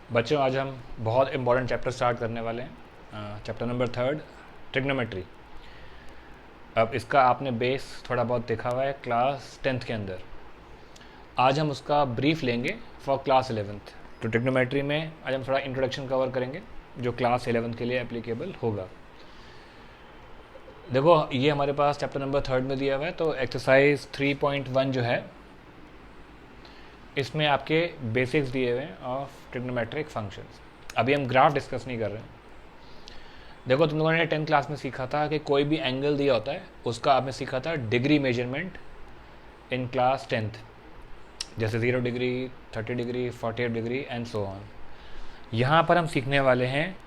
बच्चों आज हम बहुत इम्पॉर्टेंट चैप्टर स्टार्ट करने वाले हैं। Chapter number 3 trigonometry. अब इसका आपने बेस थोड़ा बहुत देखा हुआ है क्लास 10th के अंदर। आज हम उसका ब्रीफ लेंगे फॉर क्लास 11th। तो ट्रिग्नोमेट्री में आज हम थोड़ा इंट्रोडक्शन कवर करेंगे जो क्लास 11th के लिए एप्लीकेबल होगा। देखो ये हमारे पास चैप्टर नंबर 3 में दिया हुआ है, तो एक्सरसाइज 3.1 जो है इसमें आपके बेसिक्स दिए हुए हैं ऑफ ट्रिग्नोमेट्रिक फंक्शंस। अभी हम ग्राफ डिस्कस नहीं कर रहे हैं। देखो तुम लोगों ने 10th क्लास में सीखा था कि कोई भी एंगल दिया होता है उसका आपने सीखा था degree measurement in class 10th, जैसे 0 degree, 30 degree, 48 degree and so on. यहाँ पर हम सीखने वाले हैं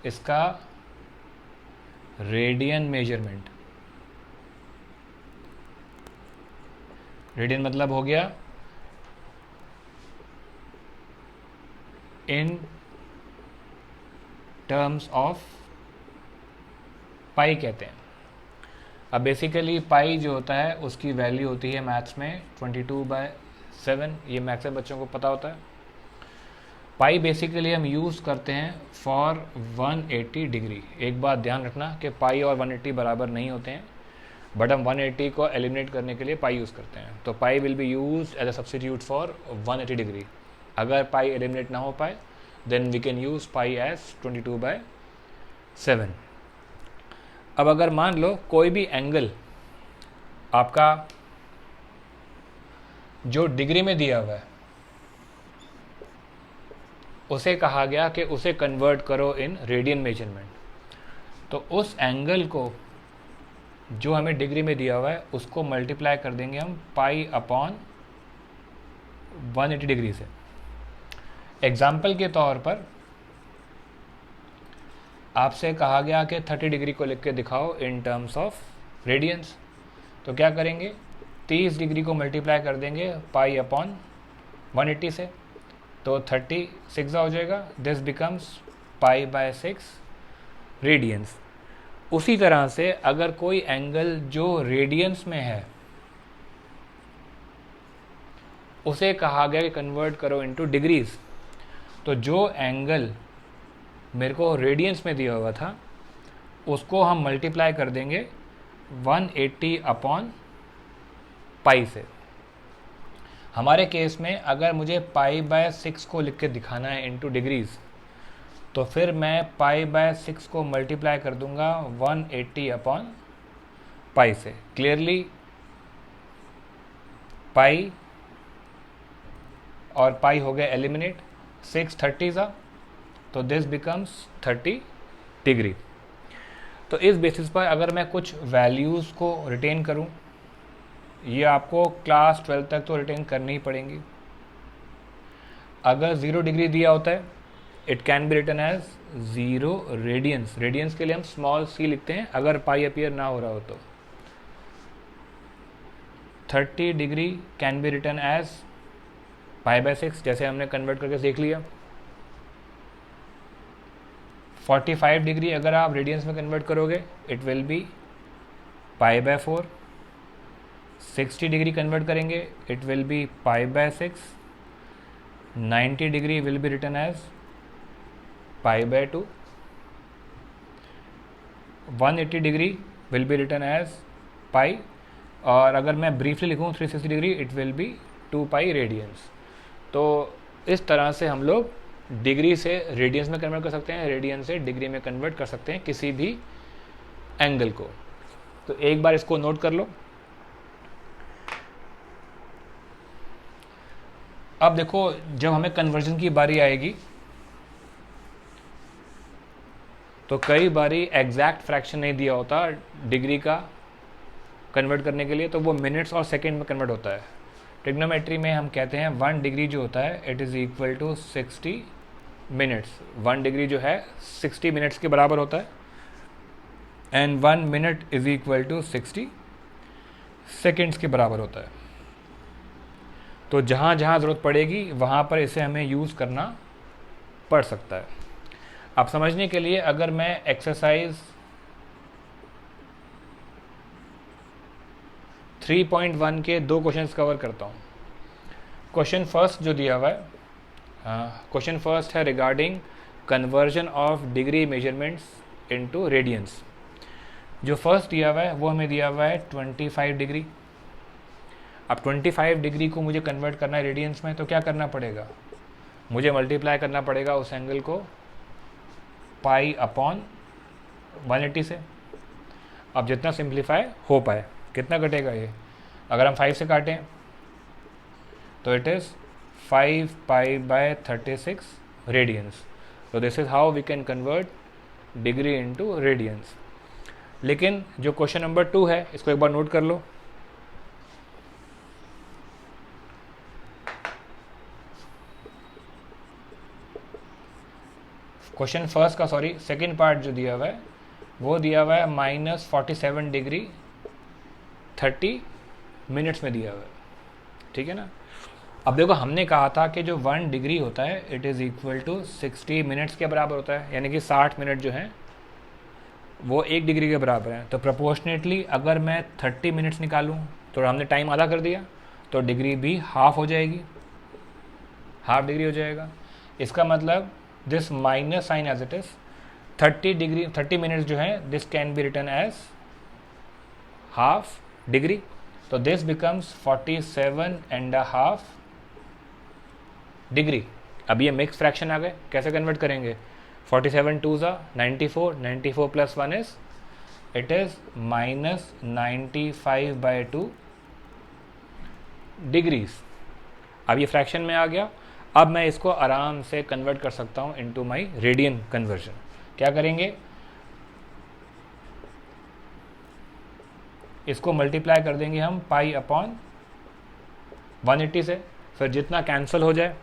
इसका रेडियन मेजरमेंट। रेडियन मतलब हो गया इन टर्म्स ऑफ पाई कहते हैं। अब बेसिकली पाई जो होता है उसकी वैल्यू होती है मैथ्स में 22/7। ये मैथ्स में बच्चों को पता होता है। पाई बेसिकली हम यूज़ करते हैं फॉर 180 डिग्री। एक बात ध्यान रखना कि पाई और 180 बराबर नहीं होते हैं, बट हम 180 को एलिमिनेट करने के लिए पाई यूज़ करते हैं। तो pi will be use as a substitute for 180 degree. अगर पाई एलिमिनेट ना हो पाए then we can use pi as 22/7। अब अगर मान लो कोई भी एंगल आपका जो डिग्री में दिया हुआ है उसे कहा गया कि उसे कन्वर्ट करो इन रेडियन मेजरमेंट। तो उस एंगल को जो हमें डिग्री में दिया हुआ है उसको मल्टीप्लाई कर देंगे हम पाई अपॉन 180 डिग्री से। एग्जाम्पल के तौर पर आपसे कहा गया कि 30 डिग्री को लिख के दिखाओ इन टर्म्स ऑफ रेडियंस। तो क्या करेंगे, 30 डिग्री को मल्टीप्लाई कर देंगे पाई अपॉन 180 से, तो 36 हो जाएगा। This becomes pi radians. उसी तरह से अगर कोई एंगल जो रेडियंस में है उसे कहा गया कि कन्वर्ट करो इनटू डिग्रीज। तो जो एंगल मेरे को रेडियंस में दिया हुआ था उसको हम मल्टीप्लाई कर देंगे 180 अपॉन पाई से। हमारे केस में अगर मुझे पाई/6 को लिख के दिखाना है इनटू डिग्रीज, तो फिर मैं पाई/6 को मल्टीप्लाई कर दूंगा 180 अपॉन पाई से। क्लियरली पाई और पाई हो गया एलिमिनेट, 6 30 तो दिस बिकम्स 30 डिग्री। तो इस बेसिस पर अगर मैं कुछ वैल्यूज़ को रिटेन करूं, ये आपको क्लास 12 तक तो रिटेन करनी ही पड़ेंगी। अगर 0 डिग्री दिया होता है it can be written as 0 radians. Radians के लिए हम स्मॉल c लिखते हैं अगर पाई अपीयर ना हो रहा हो तो। 30 degree can be written as pi जैसे हमने कन्वर्ट करके देख लिया। 45 डिग्री अगर आप रेडियंस में कन्वर्ट करोगे it will be pi. 60 degree convert करेंगे it will be pi. 90 degree will be written as pi. 180 degree will be written as pi, और अगर मैं ब्रीफली लिखूँ 360 degree it will be 2 pi radians. तो इस तरह से हम लोग डिग्री से रेडियंस में कन्वर्ट कर सकते हैं, रेडियन से डिग्री में कन्वर्ट कर सकते हैं किसी भी एंगल को। तो एक बार इसको नोट कर लो। अब देखो जब हमें कन्वर्जन की बारी आएगी तो कई बारी एग्जैक्ट फ्रैक्शन नहीं दिया होता डिग्री का कन्वर्ट करने के लिए, तो वो मिनट्स और सेकेंड में कन्वर्ट होता है। ट्रिग्नोमेट्री में हम कहते हैं 1 डिग्री जो होता है it is equal to 60 minutes. 1 degree जो है 60 मिनट्स के बराबर होता है, and 1 minute is equal to 60 seconds के बराबर होता है। तो जहाँ जहाँ ज़रूरत पड़ेगी वहाँ पर इसे हमें यूज़ करना पड़ सकता है। अब समझने के लिए अगर मैं एक्सरसाइज 3.1 के 2 क्वेश्चंस कवर करता हूँ। क्वेश्चन फर्स्ट जो दिया हुआ है क्वेश्चन फर्स्ट है regarding conversion of degree measurements into radiance. जो फर्स्ट दिया हुआ है वो हमें दिया हुआ है 25 डिग्री। अब 25 डिग्री को मुझे कन्वर्ट करना है रेडियंस में, तो क्या करना पड़ेगा, मुझे मल्टीप्लाई करना पड़ेगा उस एंगल को पाई अपॉन 180 से। अब जितना सिंप्लीफाई हो पाए, कितना कटेगा ये, अगर हम 5 से काटें तो it is 5 pi by 36 radians. तो this is how we can convert degree into radians. लेकिन जो क्वेश्चन नंबर 2 है इसको एक बार नोट कर लो। क्वेश्चन फर्स्ट का सेकंड पार्ट जो दिया हुआ है वो दिया हुआ है -47 डिग्री 30 मिनट्स में दिया हुआ है, ठीक है ना। अब देखो हमने कहा था कि जो 1 डिग्री होता है it is equal to 60 minutes के बराबर होता है, यानी कि 60 मिनट जो हैं वो 1 डिग्री के बराबर हैं। तो प्रोपोर्शनेटली अगर मैं 30 मिनट्स निकालूं तो हमने टाइम आधा कर दिया, तो डिग्री भी हाफ हो जाएगी, हाफ डिग्री हो जाएगा। इसका मतलब this minus sign as it is 30 minutes जो है this can be written as half degree. तो दिस बिकम्स 47.5 डिग्री। अब ये मिक्स फ्रैक्शन आ गए, कैसे कन्वर्ट करेंगे, 47 2 94, 94 plus 1 is it is -95/2 degrees. अब ये फ्रैक्शन में आ गया। अब मैं इसको आराम से कन्वर्ट कर सकता हूँ इनटू माय रेडियन कन्वर्जन। क्या करेंगे, इसको मल्टीप्लाई कर देंगे हम पाई अपॉन 180 से, फिर जितना कैंसिल हो जाए,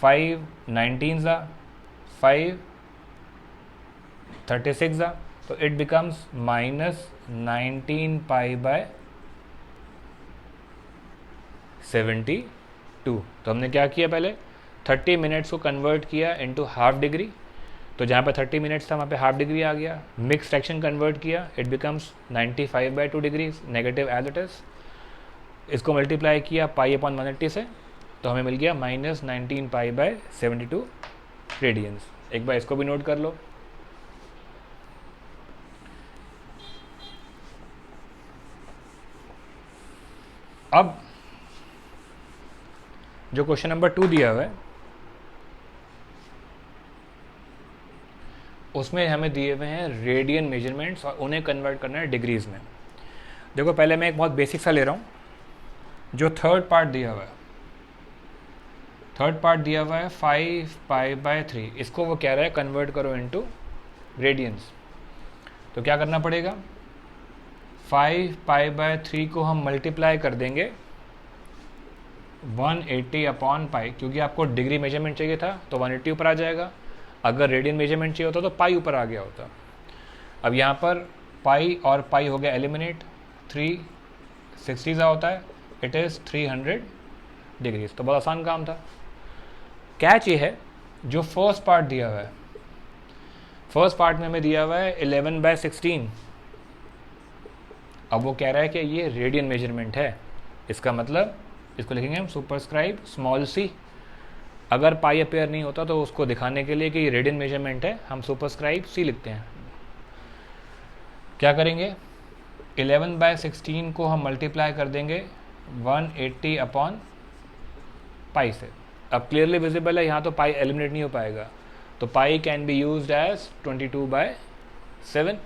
5 19 5 36 तो इट बिकम्स -19 पाई बाय 72। तो हमने क्या किया, पहले 30 मिनट्स को कन्वर्ट किया इनटू हाफ डिग्री, तो जहाँ पे 30 मिनट्स था वहाँ पे हाफ डिग्री आ गया। मिक्स फ्रैक्शन कन्वर्ट किया, it becomes 95/2 degrees, negative as it is. इसको मल्टीप्लाई किया पाई अपॉन 180 से, तो हमें मिल गया -19 पाई बाय 72 रेडियंस। एक बार इसको भी नोट कर लो। अब जो क्वेश्चन नंबर 2 दिया हुआ है उसमें हमें दिए हुए हैं रेडियन मेजरमेंट्स और उन्हें कन्वर्ट करना है डिग्रीज में। देखो पहले मैं एक बहुत बेसिक सा ले रहा हूँ। जो थर्ड पार्ट दिया हुआ है, थर्ड पार्ट दिया हुआ है 5 पाई बाय 3, इसको वो कह रहा है कन्वर्ट करो इनटू रेडियंस। तो क्या करना पड़ेगा, 5 पाई बाय 3 को हम मल्टीप्लाई कर देंगे 180 अपॉन पाई, क्योंकि आपको डिग्री मेजरमेंट चाहिए था तो 180 ऊपर आ जाएगा। अगर रेडियन मेजरमेंट चाहिए होता तो पाई ऊपर आ गया होता। अब यहाँ पर पाई और पाई हो गया एलिमिनेट, 360 होता है, इट इज़ 300 डिग्रीज। तो बहुत आसान काम था। कैच ये है, जो फर्स्ट पार्ट दिया हुआ है, फर्स्ट पार्ट में हमें दिया हुआ है 11/16। अब वो कह रहा है कि ये रेडियन मेजरमेंट है, इसका मतलब इसको लिखेंगे हम सुपरस्क्राइब स्मॉल सी। अगर पाई अपेयर नहीं होता तो उसको दिखाने के लिए कि ये रेडियन मेजरमेंट है हम सुपरस्क्राइब सी लिखते हैं। क्या करेंगे, 11/16 को हम मल्टीप्लाई कर देंगे 180 अपॉन पाई से। अब क्लियरली विजिबल है, यहाँ तो पाई एलिमिनेट नहीं हो पाएगा, तो पाई कैन बी यूज्ड एज 22/7।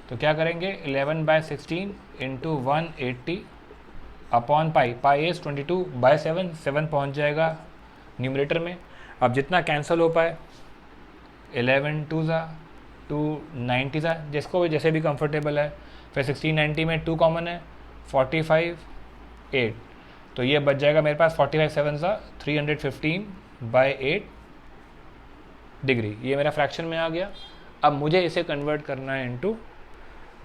तो क्या करेंगे, 11/16 into 180 upon pi, pi is 22/7, 7 पहुँच जाएगा न्यूमरेटर में। अब जितना कैंसिल हो पाए, 11 2 290 जिसको भी जैसे भी कंफर्टेबल है। फिर 1690 में 2 कॉमन है, 45 8, तो ये बच जाएगा मेरे पास 45 7 315/8 डिग्री। ये मेरा फ्रैक्शन में आ गया। अब मुझे इसे कन्वर्ट करना है इनटू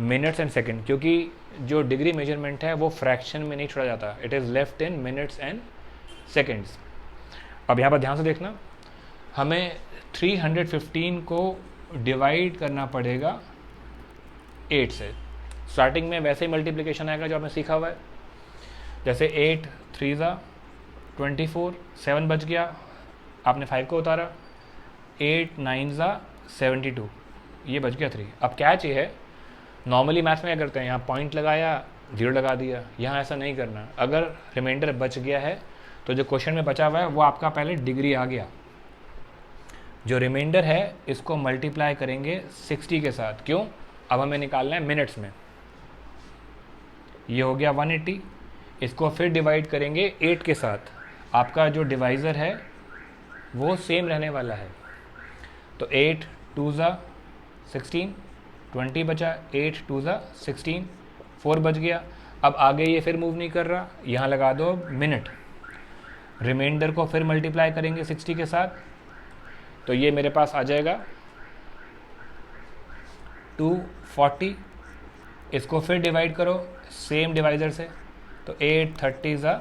मिनट्स एंड सेकंड, क्योंकि जो डिग्री मेजरमेंट है वो फ्रैक्शन में नहीं छोड़ा जाता, it is left in minutes and seconds. अब यहाँ पर ध्यान से देखना, हमें 315 को डिवाइड करना पड़ेगा 8 से। स्टार्टिंग में वैसे ही मल्टीप्लिकेशन आएगा जो आपने सीखा हुआ है, जैसे 8 3 24, 7 बच गया, आपने 5 को उतारा, 8 9 ज़ा 72, ये बच गया 3। अब कैच ये है, नॉर्मली मैथ्स में क्या करते हैं, यहाँ पॉइंट लगाया, 0 लगा दिया। यहाँ ऐसा नहीं करना। अगर रिमाइंडर बच गया है तो जो क्वेश्चन में बचा हुआ है वो आपका पहले डिग्री आ गया। जो रिमाइंडर है इसको मल्टीप्लाई करेंगे 60 के साथ। क्यों? अब हमें निकालना है मिनट्स में। ये हो गया 180। इसको फिर डिवाइड करेंगे 8 के साथ। आपका जो डिवाइज़र है वो सेम रहने वाला है। तो 8 2 ज़ा 16, 20 बचा, 8 2 ज़ा 16, 4 बच गया। अब आगे ये फिर मूव नहीं कर रहा, यहाँ लगा दो मिनट। रिमाइंडर को फिर मल्टीप्लाई करेंगे 60 के साथ, तो ये मेरे पास आ जाएगा 240। इसको फिर डिवाइड करो सेम डिवाइज़र से, तो 8 30 ज़ा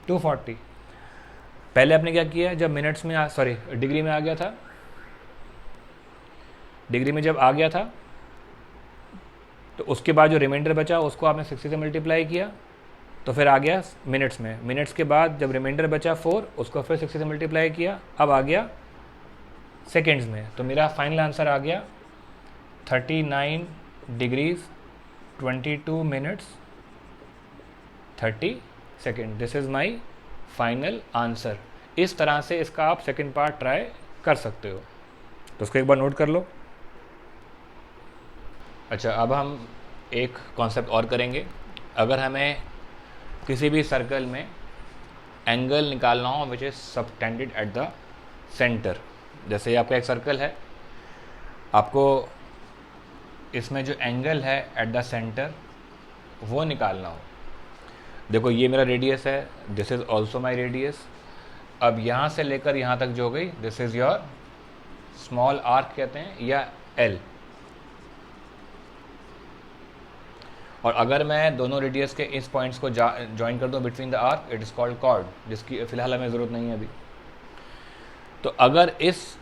240। पहले आपने क्या किया, जब मिनट्स में डिग्री में आ गया था, डिग्री में जब आ गया था तो उसके बाद जो रिमाइंडर बचा उसको आपने 60 से मल्टीप्लाई किया, तो फिर आ गया मिनट्स में। मिनट्स के बाद जब रिमाइंडर बचा 4, उसको फिर 60 से मल्टीप्लाई किया, अब आ गया सेकेंड्स में। तो मेरा फाइनल आंसर आ गया 39 degrees 22 minutes 30 second. This is my final answer. इस तरह से इसका आप सेकेंड पार्ट ट्राई कर सकते हो, तो उसको एक बार नोट कर लो। अच्छा, अब हम एक कॉन्सेप्ट और करेंगे। अगर हमें किसी भी सर्कल में एंगल निकालना हो which is subtended at the centre, जैसे ये आपका एक सर्कल है, आपको इसमें जो एंगल है एट द सेंटर वो निकालना हो। देखो ये मेरा रेडियस है, this is also my radius. अब यहाँ से लेकर यहाँ तक जो हो गई, this is your small arc कहते हैं, या एल। और अगर मैं दोनों रेडियस के इस पॉइंट्स को ज्वाइन कर दूँ between the arc, it is called chord, जिसकी फ़िलहाल हमें ज़रूरत नहीं है अभी। तो अगर इस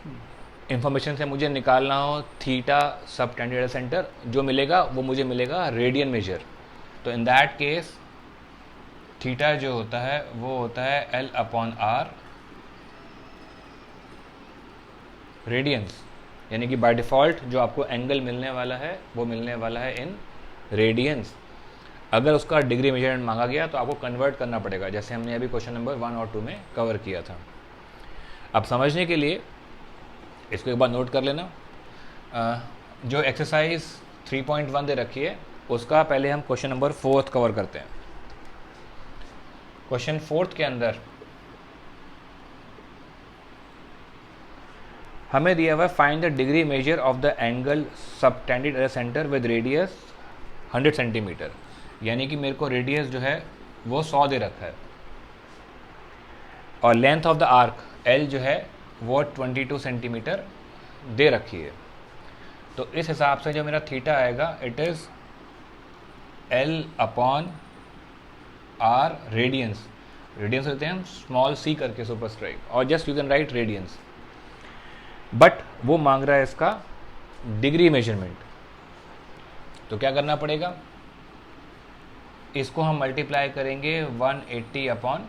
इंफॉर्मेशन से मुझे निकालना हो थीटा सबटेंडेड सेंटर, जो मिलेगा वो मुझे मिलेगा रेडियन मेजर। तो इन दैट केस थीटा जो होता है वो होता है L अपॉन R रेडियंस, यानी कि बाय डिफ़ॉल्ट जो आपको एंगल मिलने वाला है वो मिलने वाला है इन रेडियंस। अगर उसका डिग्री मेजरमेंट मांगा गया तो आपको कन्वर्ट करना पड़ेगा, जैसे हमने अभी क्वेश्चन नंबर 1 और 2 में कवर किया था। अब समझने के लिए इसको एक बार नोट कर लेना। जो एक्सरसाइज 3.1 दे रखी है उसका पहले हम क्वेश्चन नंबर 4 कवर करते हैं। क्वेश्चन 4 के अंदर हमें दिया हुआ है find the degree measure of the angle subtended at the centre with radius 100 centimetre, यानी कि मेरे को रेडियस जो है वो 100 दे रखा है और length of the arc L जो है वो 22 सेंटीमीटर दे रखी है। तो इस हिसाब से जो मेरा थीटा आएगा it is L upon R radians. Radians होते हैं हम स्मॉल c करके सुपरस्क्राइब, और just you can write radians, but वो मांग रहा है इसका डिग्री मेजरमेंट। तो क्या करना पड़ेगा, इसको हम मल्टीप्लाई करेंगे 180 अपॉन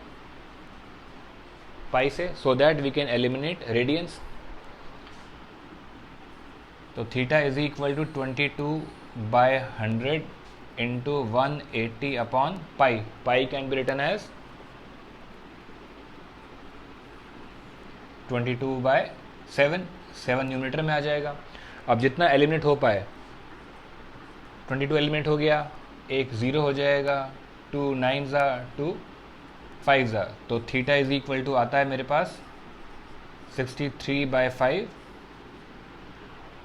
पाई से, so that we can eliminate radians. तो theta is equal to 22/100 into 180 upon pi. Pi can be written as 22/7, 7 numerator में आ जाएगा। अब जितना एलिमिनेट हो पाए, 22 एलिमिनेट हो गया, एक 0 हो जाएगा, 2 9 ज़ा 2 5 ज़ा, तो थीटा इज इक्वल टू आता है मेरे पास 63/5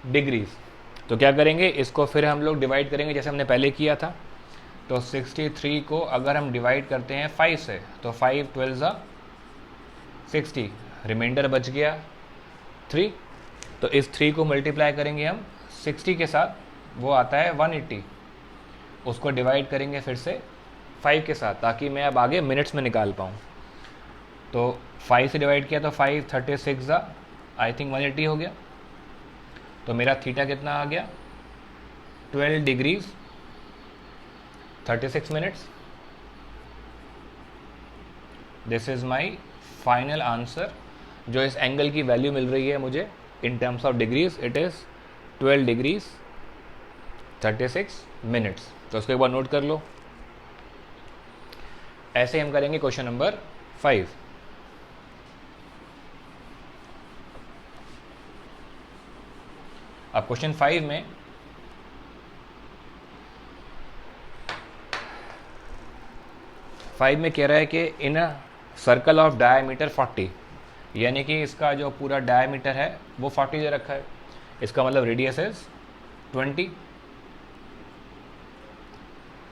डिग्रीज। तो क्या करेंगे, इसको फिर हम लोग डिवाइड करेंगे जैसे हमने पहले किया था। तो 63 को अगर हम डिवाइड करते हैं 5 से, तो 5 12 ज़ा 60, रिमाइंडर बच गया 3। तो इस 3 को मल्टीप्लाई करेंगे हम 60 के साथ, वो आता है 180। उसको डिवाइड करेंगे फिर से 5 के साथ, ताकि मैं अब आगे मिनट्स में निकाल पाऊँ। तो 5 से डिवाइड किया तो 5 36 ज़ा आई थिंक 180 हो गया। तो मेरा थीटा कितना आ गया, 12 degrees 36 minutes. This is my final answer जो इस एंगल की वैल्यू मिल रही है मुझे इन terms of degrees, it is 12 degrees 36 minutes. तो उसको एक बार नोट कर लो। ऐसे हम करेंगे क्वेश्चन नंबर 5। अब क्वेश्चन 5 में कह रहा है कि इन अ सर्कल ऑफ डायमीटर 40, यानी कि इसका जो पूरा डायमीटर है वो 40 दे रखा है। इसका मतलब रेडियस इज 20,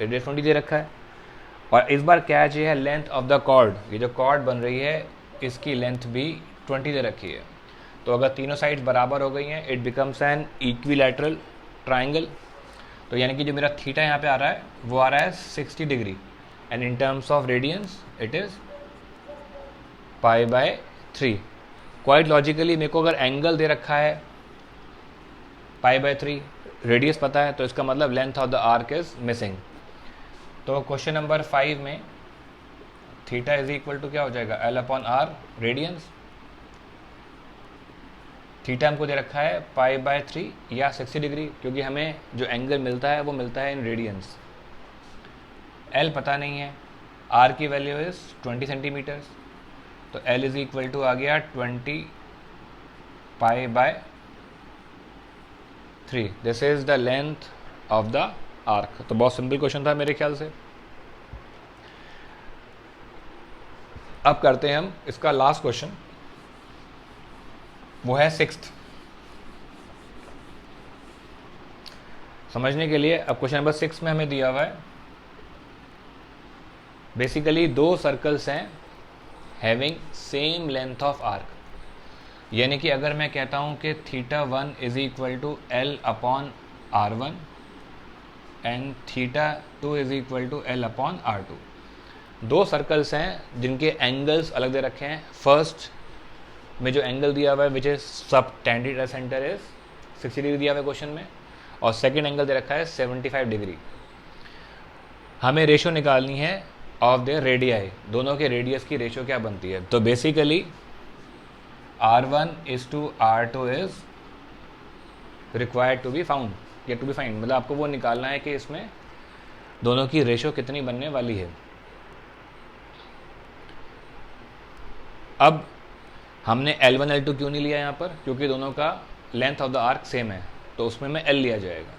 रेडियस 20 दे रखा है। और इस बार क्या चाहिए है, लेंथ ऑफ द कॉर्ड। ये जो कॉर्ड बन रही है इसकी लेंथ भी 20 दे रखी है। तो अगर तीनों साइड बराबर हो गई हैं, it becomes N equilateral triangle. तो यानी कि जो मेरा थीटा यहाँ पे आ रहा है वो आ रहा है 60 degree, and in terms of radians it is π/3। Quite logically मेरे को अगर एंगल दे रखा है π/3, रेडियस पता है, तो इसका मतलब length of the arc is missing. तो क्वेश्चन नंबर 5 में थीटा इज इक्वल टू क्या हो जाएगा, L/r रेडियंस। थीटा हमको दे रखा है π/3 या 60 डिग्री, क्योंकि हमें जो एंगल मिलता है वो मिलता है इन रेडियंस। L पता नहीं है, R की वैल्यू इज 20 सेंटीमीटर्स, तो L इज इक्वल टू आ गया 20 π/3। This is the length of the arc. तो बहुत सिंपल क्वेश्चन था मेरे ख्याल से। अब करते हैं हम इसका लास्ट क्वेश्चन, वो है 6th। समझने के लिए अब क्वेश्चन नंबर 6 में हमें दिया हुआ है बेसिकली 2 सर्कल्स हैं having same length of arc. यानी कि अगर मैं कहता हूं कि θ1 is equal to L/r1 and θ2 is equal to L/r2। 2 circles हैं जिनके एंगल्स अलग दे रखे हैं। फर्स्ट में जो एंगल दिया हुआ है विच इज सब टेंडेड सेंटर इज 60 डिग्री दिया हुआ है क्वेश्चन में, और सेकंड एंगल दे रखा है 75 डिग्री। हमें रेशो निकालनी है ऑफ द रेडियाई, दोनों के रेडियस की रेशो क्या बनती है। तो basically R1 is to R2 is required to be found या टू बी फाइंड, मतलब आपको वो निकालना है कि इसमें दोनों की रेशो कितनी बनने वाली है। अब हमने L1 L2 क्यों नहीं लिया यहाँ पर, क्योंकि दोनों का length of the arc same है, तो उसमें मैं L लिया जाएगा।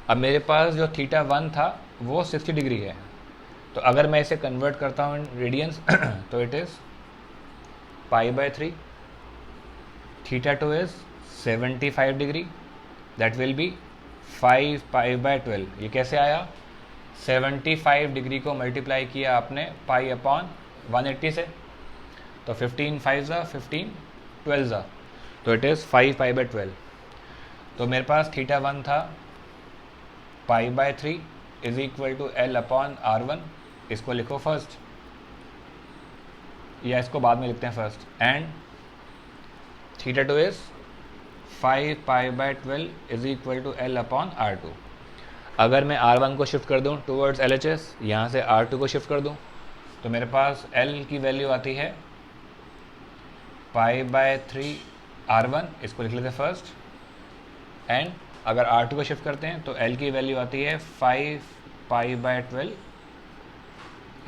अब मेरे पास जो θ1 था वो 60 डिग्री है, तो अगर मैं इसे कन्वर्ट करता हूँ रेडियंस तो it is π/3। θ2 is 75 degree, that will be 5 π/12। ये कैसे आया, 75 डिग्री को मल्टीप्लाई किया आपने π/180 से, तो 15 5 15 12, तो इट इज़ 5 π/12। तो मेरे पास θ1 था π/3 इज इक्वल टू L/r1। इसको लिखो फर्स्ट, या इसको बाद में लिखते हैं first, and θ2 is 5 π/12 is equal to L/r2। अगर मैं R1 को शिफ्ट कर दूं टूवर्ड्स LHS, यहाँ से R2 को शिफ्ट कर दूं, तो मेरे पास L की वैल्यू आती है π/3 R1, इसको लिख लेते हैं फर्स्ट, एंड अगर R2 को शिफ्ट करते हैं तो L की वैल्यू आती है 5 π/12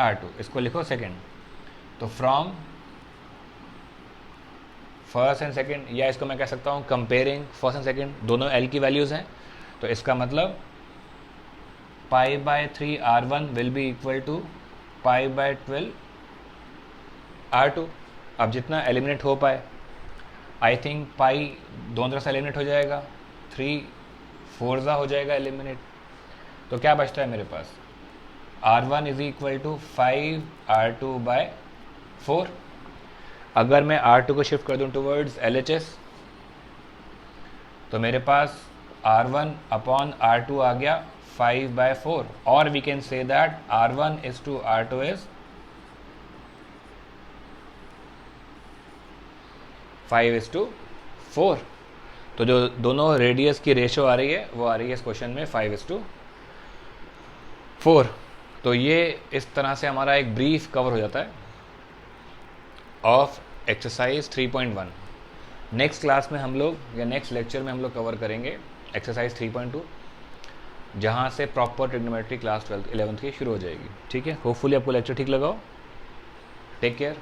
R2, इसको लिखो सेकेंड। तो फ्रॉम फर्स्ट एंड सेकेंड, या इसको मैं कह सकता हूँ कंपेयरिंग फर्स्ट एंड सेकेंड, दोनों L की वैल्यूज़ हैं, तो इसका मतलब π/3 R1 will be equal to π/12 R2। अब जितना एलिमिनेट हो पाए, आई थिंक पाई दोनों तरफ से एलिमिनेट हो जाएगा, 3 4 हो जाएगा एलिमिनेट, तो क्या बचता है मेरे पास, R1 is equal to 5 R2/4। अगर मैं R2 को शिफ्ट कर दूं टूवर्ड्स LHS, तो मेरे पास R1/R2 आ गया 5/4, और we can say that R1 is to R2 is 5:4। तो जो दोनों रेडियस की रेशो आ रही है वो आ रही है इस क्वेश्चन में 5:4। तो ये इस तरह से हमारा एक ब्रीफ कवर हो जाता है। Of exercise 3.1। नेक्स्ट क्लास में हम लोग या नेक्स्ट लेक्चर में हम लोग कवर करेंगे एक्सरसाइज 3.2, जहाँ से proper trigonometry class 12th 11th की शुरू हो जाएगी। ठीक है, होपफुली आपको लेक्चर ठीक लगा हो। Take care.